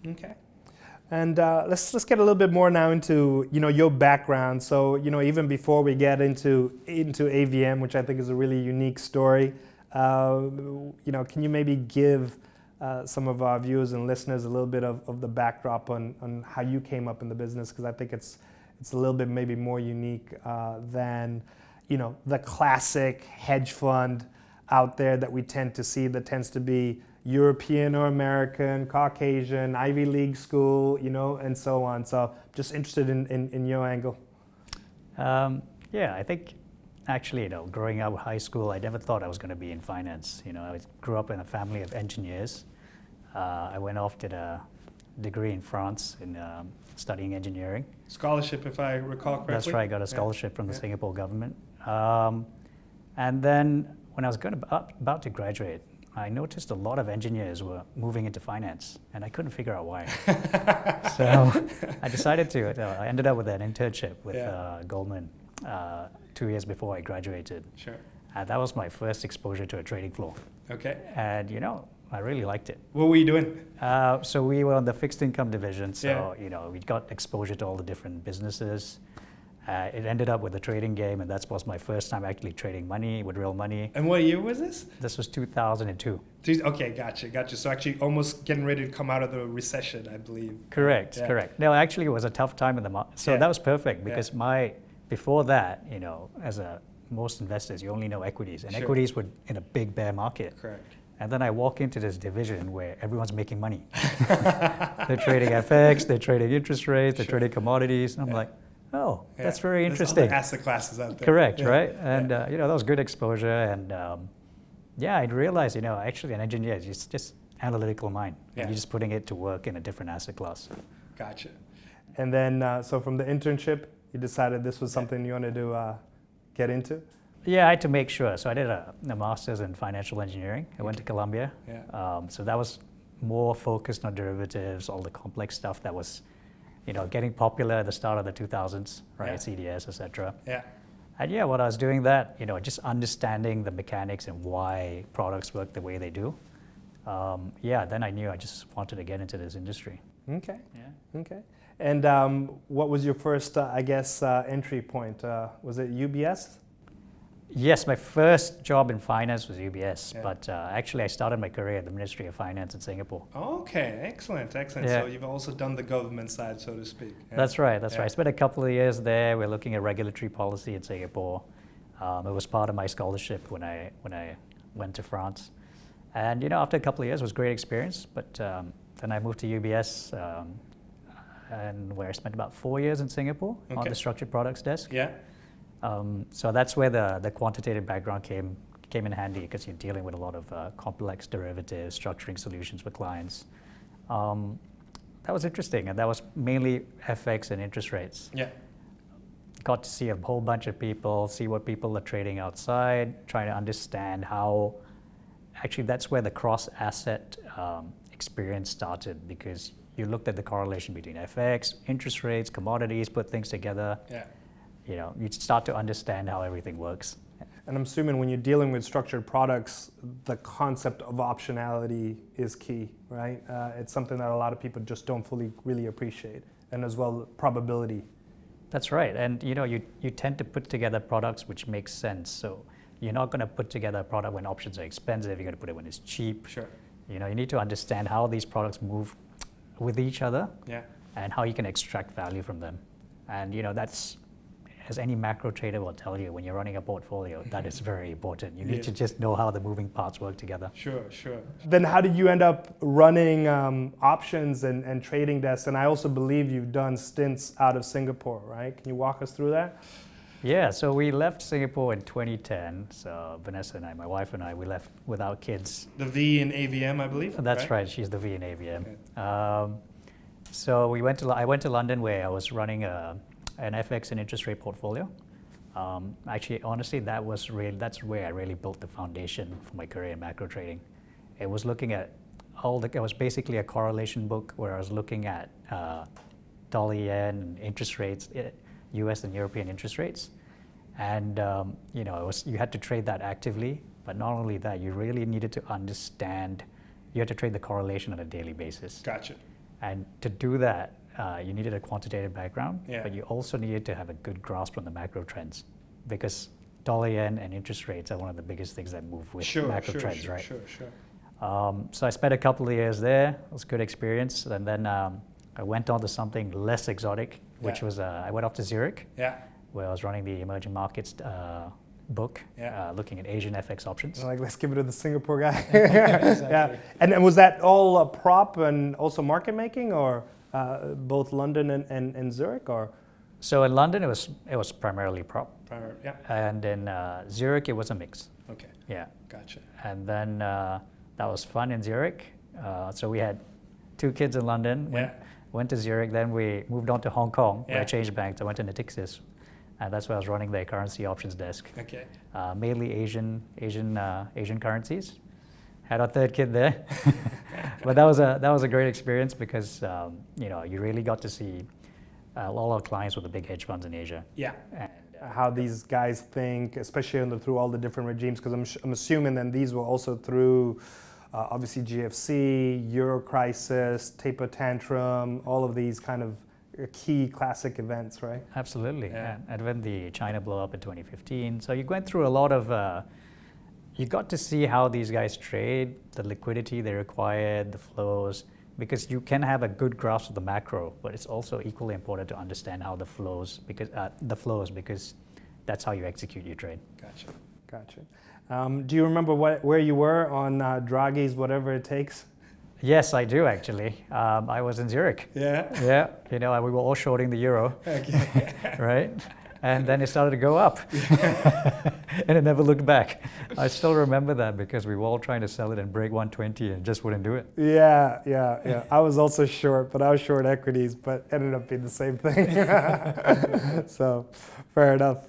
Okay. And let's get a little bit more now into your background. So even before we get into AVM, which I think is a really unique story, can you maybe give some of our viewers and listeners a little bit of the backdrop on how you came up in the business? Because I think it's a little bit maybe more unique than the classic hedge fund out there that we tend to see, that tends to be European or American, Caucasian, Ivy League school, and so on. So just interested in your angle. Yeah, I think actually, growing up in high school, I never thought I was going to be in finance. I grew up in a family of engineers. I went off, did a degree in France in studying engineering. Scholarship, if I recall correctly. That's right, I got a scholarship from the Singapore government. And then when I was about to graduate, I noticed a lot of engineers were moving into finance, and I couldn't figure out why. So I decided I ended up with an internship with Goldman 2 years before I graduated. Sure. And that was my first exposure to a trading floor. Okay. And I really liked it. What were you doing? So we were on the fixed income division, so we got exposure to all the different businesses. It ended up with a trading game, and that was my first time actually trading money with real money. And what year was this? This was 2002. Okay, gotcha. So actually almost getting ready to come out of the recession, I believe. Correct. No, actually it was a tough time in the market. So that was perfect because before that, as most investors, you only know equities, and equities were in a big bear market. Correct. And then I walk into this division where everyone's making money. They're trading FX, they're trading interest rates, they're trading commodities, and I'm like, oh, that's very interesting. There's other asset classes out there. Correct, right? And that was good exposure. And I realized, actually an engineer is just analytical mind. And you're just putting it to work in a different asset class. Gotcha. And then, so from the internship, you decided this was something you wanted to get into? Yeah, I had to make sure. So I did a master's in financial engineering. I went to Columbia. So that was more focused on derivatives, all the complex stuff that was getting popular at the start of the 2000s, right? CDS, etc. Yeah. And when I was doing that, just understanding the mechanics and why products work the way they do, then I knew I just wanted to get into this industry. Okay. Yeah. Okay. And what was your first, entry point? Was it UBS? Yes, my first job in finance was UBS, but actually I started my career at the Ministry of Finance in Singapore. Okay, excellent. Yeah. So you've also done the government side, so to speak. Yeah. That's right. I spent a couple of years there. We're looking at regulatory policy in Singapore. It was part of my scholarship when I went to France. And after a couple of years, it was a great experience, but then I moved to UBS, and where I spent about 4 years in Singapore on the structured products desk. Yeah. So that's where the quantitative background came in handy, because you're dealing with a lot of complex derivatives, structuring solutions for clients. That was interesting, and that was mainly FX and interest rates. Yeah. Got to see a whole bunch of people, see what people are trading outside, trying to understand how, actually that's where the cross-asset experience started, because you looked at the correlation between FX, interest rates, commodities, put things together. Yeah. You start to understand how everything works. And I'm assuming when you're dealing with structured products, the concept of optionality is key, right? It's something that a lot of people just don't fully really appreciate, and as well probability. That's right, and you tend to put together products which make sense. So you're not going to put together a product when options are expensive. You're going to put it when it's cheap. Sure. You need to understand how these products move with each other, and how you can extract value from them. And that's, as any macro trader will tell you, when you're running a portfolio, that is very important. You need to just know how the moving parts work together. Sure. Then how did you end up running options and trading desks? And I also believe you've done stints out of Singapore, right? Can you walk us through that? Yeah, so we left Singapore in 2010. So Vanessa and I, my wife and I, we left without kids. The V in AVM, I believe? That's right, she's the V in AVM. Okay. So I went to London, where I was running an FX and interest rate portfolio. Actually, honestly, that's where I really built the foundation for my career in macro trading. It was looking at it was basically a correlation book where I was looking at dollar yen interest rates, US and European interest rates. And you had to trade that actively, but not only that, you really needed to understand, you had to trade the correlation on a daily basis. Gotcha. And to do that, you needed a quantitative background, Yeah. but you also needed to have a good grasp on the macro trends, because dollar yen and interest rates are one of the biggest things that move with macro trends, right? So I spent a couple of years there. It was a good experience. And then I went on to something less exotic, which was I went off to Zurich, where I was running the emerging markets book, looking at Asian FX options. Like, let's give it to the Singapore guy. Yeah. And was that all prop and also market making, or both London and Zurich, or? So in London, it was primarily prop. Yeah. And in Zurich, it was a mix. Okay. Yeah. Gotcha. And then that was fun in Zurich. So we had 2 kids in London. Went to Zurich. Then we moved on to Hong Kong, where I changed banks. I went to Natixis, and that's where I was running their currency options desk. Okay. Mainly Asian currencies. Had our 3rd kid there, but that was a great experience because you really got to see a lot of clients with the big hedge funds in Asia. Yeah. And, how these guys think, especially through all the different regimes, because I'm assuming then these were also through obviously GFC, Euro crisis, taper tantrum, all of these kind of key classic events, right? Absolutely. Yeah. And when the China blow up in 2015, so you went through a lot of. You got to see how these guys trade, the liquidity they required, the flows, because you can have a good grasp of the macro, but it's also equally important to understand how the flows, because that's how you execute your trade. Gotcha. Do you remember where you were on Draghi's Whatever It Takes? Yes, I do actually. I was in Zurich. Yeah. Yeah. We were all shorting the euro. Okay. Right. And then it started to go up, and it never looked back. I still remember that because we were all trying to sell it and break 120 and just wouldn't do it. Yeah. I was also short, but I was short equities, but ended up being the same thing. So, fair enough.